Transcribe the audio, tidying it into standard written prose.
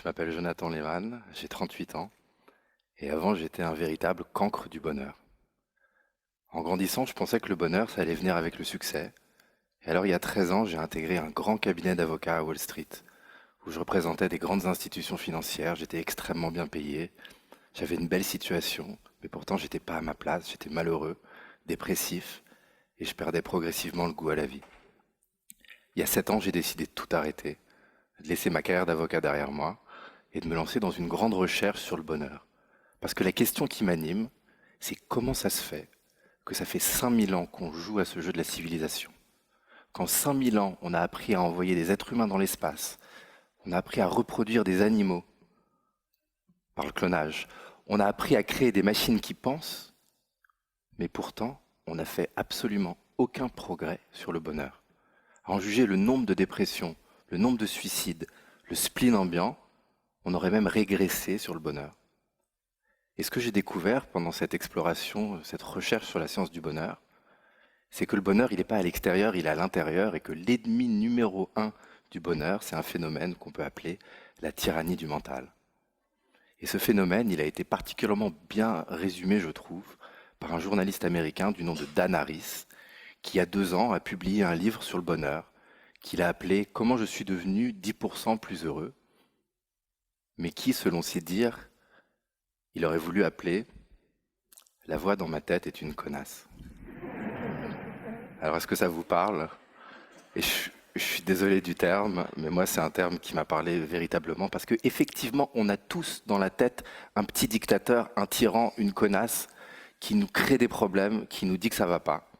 Je m'appelle Jonathan Lehmann, j'ai 38 ans et avant j'étais un véritable cancre du bonheur. En grandissant, je pensais que le bonheur, ça allait venir avec le succès. Et alors il y a 13 ans, j'ai intégré un grand cabinet d'avocats à Wall Street où je représentais des grandes institutions financières, j'étais extrêmement bien payé, j'avais une belle situation, mais pourtant j'étais pas à ma place, j'étais malheureux, dépressif et je perdais progressivement le goût à la vie. Il y a 7 ans, j'ai décidé de tout arrêter, de laisser ma carrière d'avocat derrière moi et de me lancer dans une grande recherche sur le bonheur. Parce que la question qui m'anime, c'est comment ça se fait que ça fait 5000 ans qu'on joue à ce jeu de la civilisation. Qu'en 5000 ans, on a appris à envoyer des êtres humains dans l'espace, on a appris à reproduire des animaux par le clonage, on a appris à créer des machines qui pensent, mais pourtant, on n'a fait absolument aucun progrès sur le bonheur. À en juger le nombre de dépressions, le nombre de suicides, le spleen ambiant, on aurait même régressé sur le bonheur. Et ce que j'ai découvert pendant cette exploration, cette recherche sur la science du bonheur, c'est que le bonheur, il n'est pas à l'extérieur, il est à l'intérieur, et que l'ennemi numéro un du bonheur, c'est un phénomène qu'on peut appeler la tyrannie du mental. Et ce phénomène, il a été particulièrement bien résumé, je trouve, par un journaliste américain du nom de Dan Harris, qui, il y a 2 ans, a publié un livre sur le bonheur, qu'il a appelé Comment je suis devenu 10% plus heureux, mais qui, selon ses dires, il aurait voulu appeler La voix dans ma tête est une connasse. Alors, est-ce que ça vous parle? Et je suis désolé du terme, mais moi, c'est un terme qui m'a parlé véritablement, parce que effectivement, on a tous dans la tête un petit dictateur, un tyran, une connasse, qui nous crée des problèmes, qui nous dit que ça va pas.